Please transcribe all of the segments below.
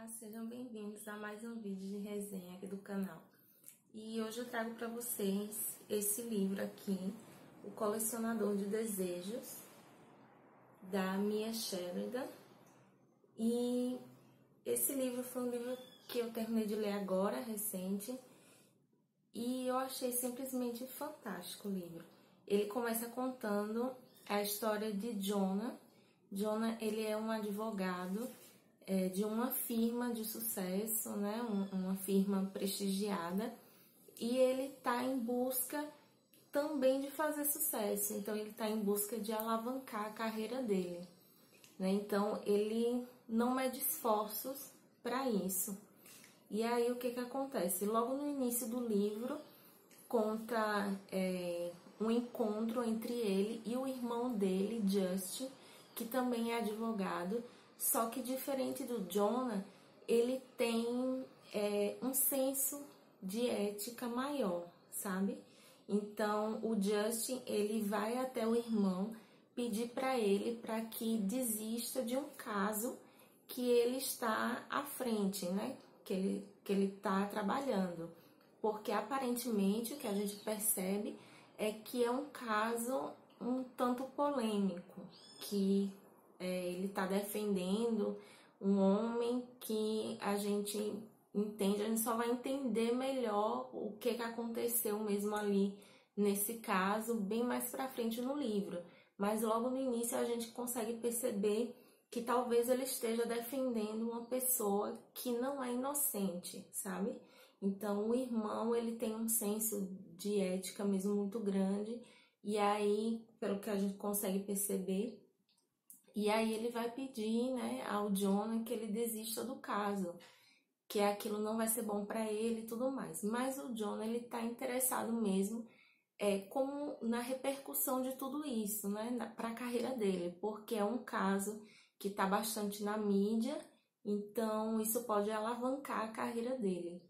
Olá, sejam bem-vindos a mais um vídeo de resenha aqui do canal. E hoje eu trago para vocês esse livro aqui, O Colecionador de Desejos, da Mia Sheridan. E esse livro foi um livro que eu terminei de ler agora, recente, e eu achei simplesmente fantástico o livro. Ele começa contando a história de Jonah. Jonah, ele é um advogado de uma firma de sucesso, né? Uma firma prestigiada, e ele está em busca também de fazer sucesso. Então ele está em busca de alavancar a carreira dele, né? Então ele não mede esforços para isso. E aí o que acontece? Logo no início do livro conta um encontro entre ele e o irmão dele, Justin, que também é advogado. Só que diferente do Jonah, ele tem um senso de ética maior, sabe? Então, o Justin, ele vai até o irmão pedir para ele para que desista de um caso que ele está à frente, né? Que ele está trabalhando. Porque, aparentemente, o que a gente percebe é que é um caso um tanto polêmico, que ele está defendendo um homem que a gente entende, a gente só vai entender melhor o que aconteceu mesmo ali nesse caso, bem mais pra frente no livro. Mas logo no início a gente consegue perceber que talvez ele esteja defendendo uma pessoa que não é inocente, sabe? Então o irmão, ele tem um senso de ética mesmo muito grande, e aí, pelo que a gente consegue perceber, e aí ele vai pedir, né, ao Jonah que ele desista do caso, que aquilo não vai ser bom para ele e tudo mais. Mas o Jonah, ele tá interessado mesmo como na repercussão de tudo isso, né, para a carreira dele, porque é um caso que tá bastante na mídia, então isso pode alavancar a carreira dele,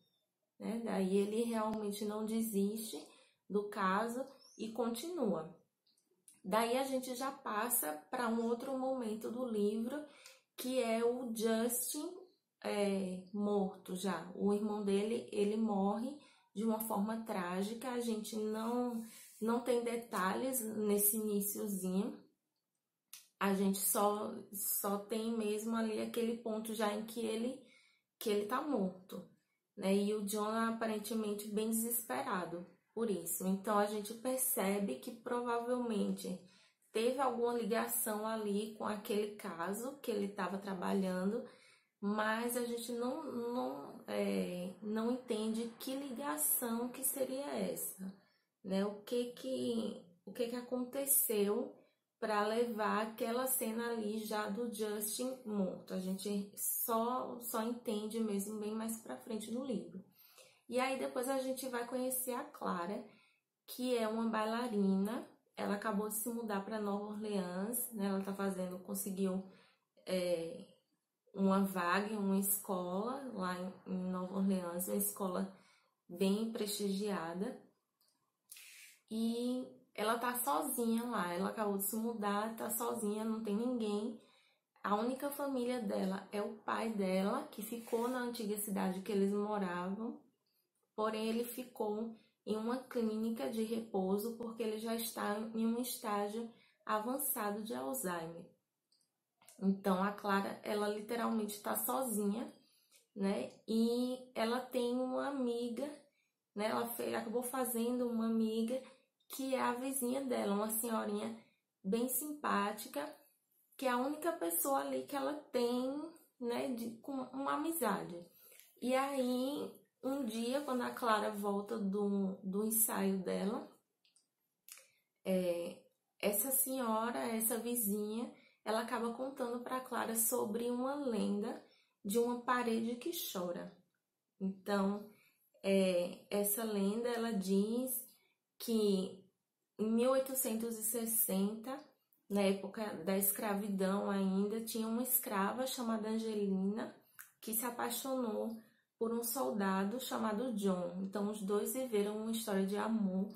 né? Daí ele realmente não desiste do caso e continua. Daí a gente já passa para um outro momento do livro, que é o Justin morto já. O irmão dele, ele morre de uma forma trágica. A gente não tem detalhes nesse iniciozinho. A gente só tem mesmo ali aquele ponto já em que ele tá morto, né? E o Jonah aparentemente bem desesperado por isso. Então a gente percebe que provavelmente teve alguma ligação ali com aquele caso que ele estava trabalhando, mas a gente não entende que ligação que seria essa, né? O que aconteceu para levar aquela cena ali já do Justin morto. A gente só entende mesmo bem mais para frente no livro. E aí depois a gente vai conhecer a Clara, que é uma bailarina. Ela acabou de se mudar para Nova Orleans, né? Ela conseguiu uma vaga em uma escola lá em Nova Orleans, uma escola bem prestigiada. E ela tá sozinha lá, ela acabou de se mudar, tá sozinha, não tem ninguém. A única família dela é o pai dela, que ficou na antiga cidade que eles moravam. Porém, ele ficou em uma clínica de repouso porque ele já está em um estágio avançado de Alzheimer. Então, a Clara, ela literalmente está sozinha, né? E ela tem uma amiga, né? Ela acabou fazendo uma amiga que é a vizinha dela, uma senhorinha bem simpática, que é a única pessoa ali que ela tem, né, com uma amizade. E aí, um dia, quando a Clara volta do ensaio dela, essa senhora, essa vizinha, ela acaba contando para a Clara sobre uma lenda de uma parede que chora. Então, essa lenda, ela diz que em 1860, na época da escravidão ainda, tinha uma escrava chamada Angelina que se apaixonou por um soldado chamado John. Então, os dois viveram uma história de amor,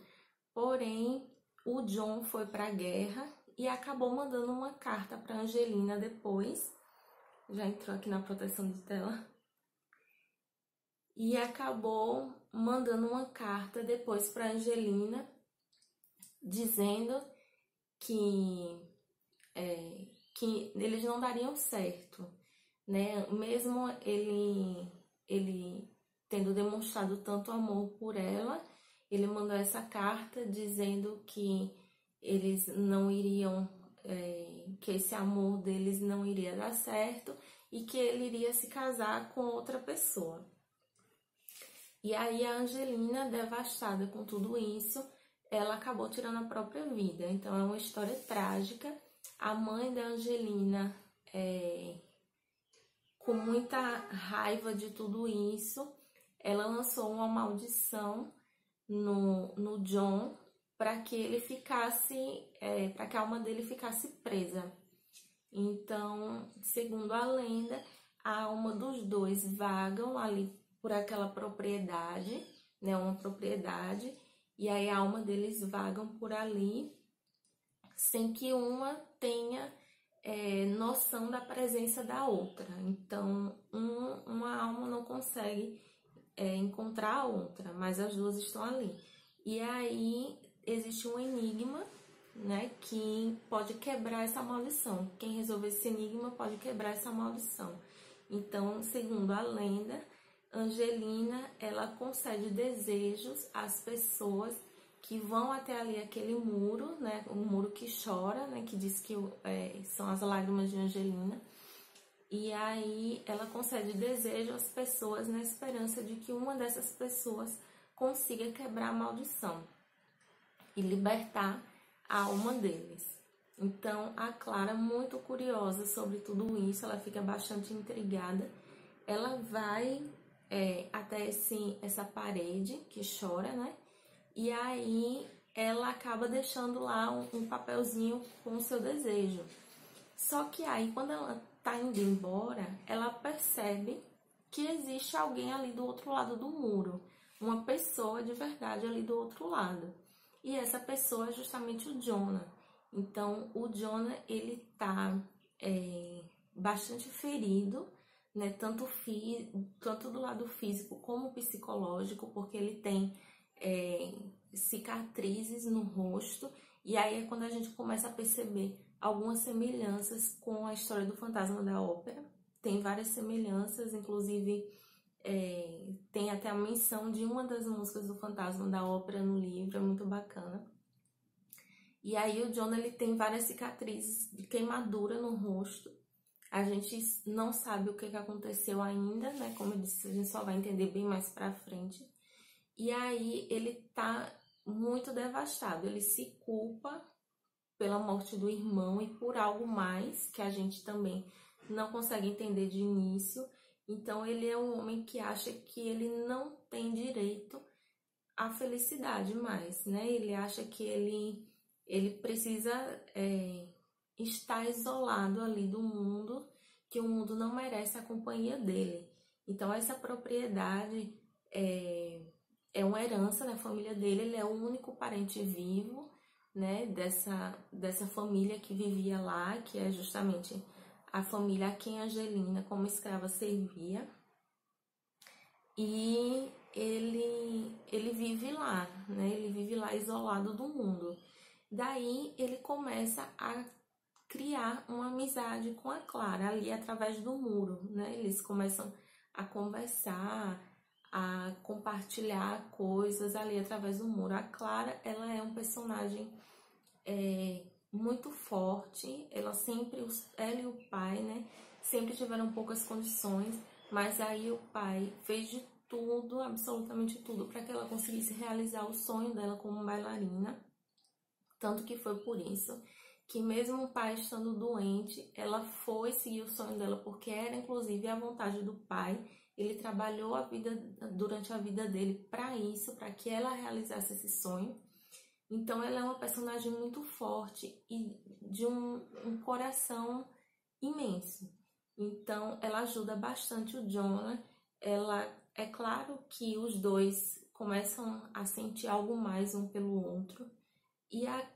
porém, o John foi para a guerra e acabou mandando uma carta para Angelina depois. Já entrou aqui na proteção de tela. e acabou mandando uma carta depois para Angelina, dizendo que, que eles não dariam certo, né? Mesmo ele tendo demonstrado tanto amor por ela, ele mandou essa carta dizendo que eles não iriam, que esse amor deles não iria dar certo e que ele iria se casar com outra pessoa. E aí a Angelina, devastada com tudo isso, ela acabou tirando a própria vida. Então é uma história trágica. A mãe da Angelina, com muita raiva de tudo isso, ela lançou uma maldição no John para que ele ficasse, para que a alma dele ficasse presa. Então, segundo a lenda, a alma dos dois vagam ali por aquela propriedade, né, uma propriedade, e aí a alma deles vagam por ali, sem que uma tenha noção da presença da outra. Então, uma alma não consegue encontrar a outra, mas as duas estão ali. E aí existe um enigma, né, que pode quebrar essa maldição. Quem resolver esse enigma pode quebrar essa maldição. Então, segundo a lenda, Angelina, ela concede desejos às pessoas que vão até ali aquele muro, né, o muro que chora, né, que diz que são as lágrimas de Angelina. E aí ela concede desejo às pessoas na esperança de que uma dessas pessoas consiga quebrar a maldição e libertar a alma deles. Então a Clara, muito curiosa sobre tudo isso, ela fica bastante intrigada. Ela vai até essa parede que chora, né? E aí ela acaba deixando lá um papelzinho com o seu desejo. Só que aí, quando ela tá indo embora, ela percebe que existe alguém ali do outro lado do muro. Uma pessoa de verdade ali do outro lado. E essa pessoa é justamente o Jonah. Então, o Jonah, ele tá bastante ferido, né? Tanto do lado físico como psicológico, porque ele tem cicatrizes no rosto. E aí é quando a gente começa a perceber algumas semelhanças com a história do Fantasma da Ópera. Tem várias semelhanças, inclusive tem até a menção de uma das músicas do Fantasma da Ópera no livro, é muito bacana. E aí o Jonah, ele tem várias cicatrizes de queimadura no rosto. A gente não sabe o que aconteceu ainda, né? Como eu disse, a gente só vai entender bem mais pra frente. E aí ele tá muito devastado, ele se culpa pela morte do irmão e por algo mais que a gente também não consegue entender de início. Então ele é um homem que acha que ele não tem direito à felicidade mais, né? Ele acha que ele precisa estar isolado ali do mundo, que o mundo não merece a companhia dele. Então essa propriedade é uma herança da família dele, ele é o único parente vivo, né, dessa família que vivia lá, que é justamente a família a quem Angelina, como escrava, servia. E ele vive lá, né, ele vive lá isolado do mundo. Daí ele começa a criar uma amizade com a Clara, ali através do muro, né, eles começam a conversar, a compartilhar coisas ali através do muro. A Clara, ela é um personagem muito forte, ela e o pai, né, sempre tiveram poucas condições, mas aí o pai fez de tudo, absolutamente tudo, para que ela conseguisse realizar o sonho dela como bailarina, tanto que foi por isso que mesmo o pai estando doente, ela foi seguir o sonho dela, porque era inclusive a vontade do pai. Ele trabalhou durante a vida dele para isso, para que ela realizasse esse sonho. Então ela é uma personagem muito forte e de um coração imenso. Então ela ajuda bastante o Jonah. É claro que os dois começam a sentir algo mais um pelo outro.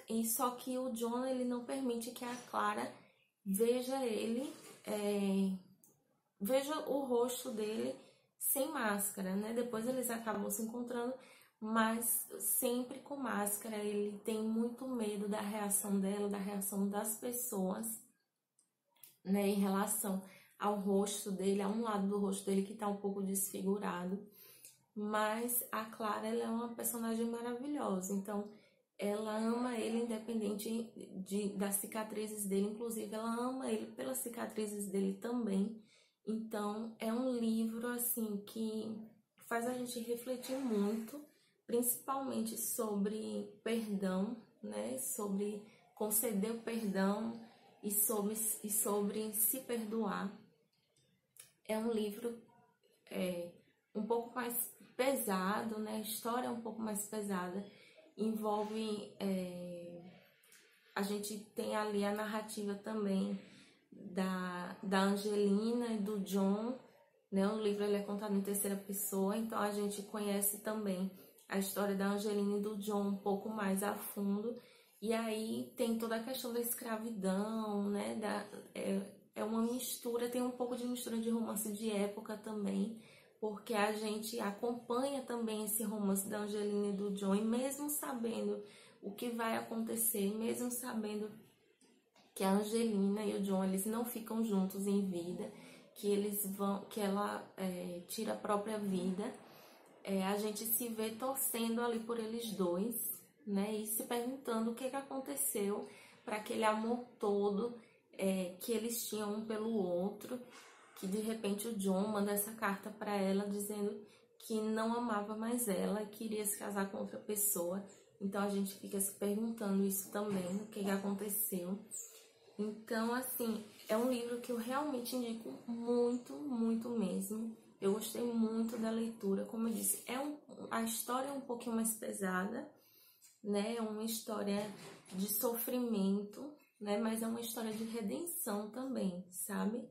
E só que o Jonah, ele não permite que a Clara veja ele, veja o rosto dele sem máscara, né? Depois eles acabam se encontrando, mas sempre com máscara. Ele tem muito medo da reação dela, da reação das pessoas, né? Em relação ao rosto dele, a um lado do rosto dele que tá um pouco desfigurado. Mas a Clara, ela é uma personagem maravilhosa, então ela ama ele independente das cicatrizes dele, inclusive ela ama ele pelas cicatrizes dele também. Então é um livro assim que faz a gente refletir muito, principalmente sobre perdão, né? Sobre conceder o perdão e sobre se perdoar. É um livro um pouco mais pesado, né? A história é um pouco mais pesada. Envolve... a gente tem ali a narrativa também da Angelina e do John, né? O livro ele é contado em terceira pessoa, então a gente conhece também a história da Angelina e do John um pouco mais a fundo. E aí tem toda a questão da escravidão, né? É uma mistura, tem um pouco de mistura de romance de época também, porque a gente acompanha também esse romance da Angelina e do John, e mesmo sabendo o que vai acontecer, mesmo sabendo que a Angelina e o John eles não ficam juntos em vida, que ela tira a própria vida, a gente se vê torcendo ali por eles dois, né? E se perguntando o que aconteceu para aquele amor todo que eles tinham um pelo outro, que de repente o John manda essa carta para ela dizendo que não amava mais ela e queria se casar com outra pessoa. Então a gente fica se perguntando isso também, o que aconteceu. Então, assim, é um livro que eu realmente indico muito, muito mesmo. Eu gostei muito da leitura, como eu disse, a história é um pouquinho mais pesada, né? É uma história de sofrimento, né? Mas é uma história de redenção também, sabe?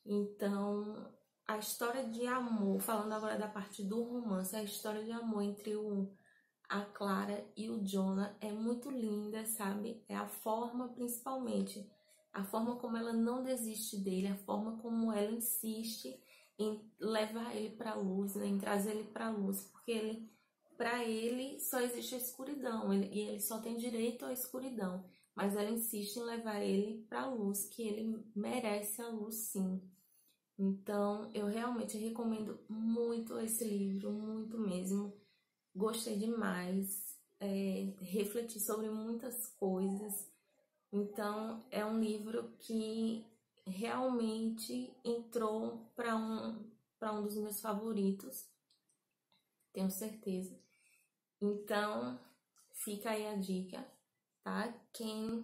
Então, a história de amor, falando agora da parte do romance, a história de amor entre a Clara e o Jonah é muito linda, sabe? É a forma, principalmente, a forma como ela não desiste dele, a forma como ela insiste em levar ele para a luz, né? Em trazer ele para a luz, porque para ele só existe a escuridão, e ele só tem direito à escuridão, mas ela insiste em levar ele para a luz, que ele merece a luz sim. Então, eu realmente recomendo muito esse livro, muito mesmo. Gostei demais, refleti sobre muitas coisas. Então, é um livro que realmente entrou para um dos meus favoritos, tenho certeza. Então, fica aí a dica, tá? Quem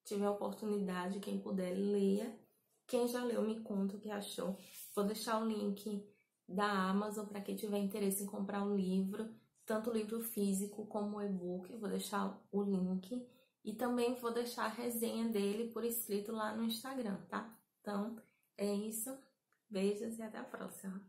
tiver oportunidade, quem puder, leia. Quem já leu, me conta o que achou. Vou deixar o link da Amazon para quem tiver interesse em comprar o livro, tanto o livro físico como o e-book. Vou deixar o link e também vou deixar a resenha dele por escrito lá no Instagram, tá? Então, é isso. Beijos e até a próxima.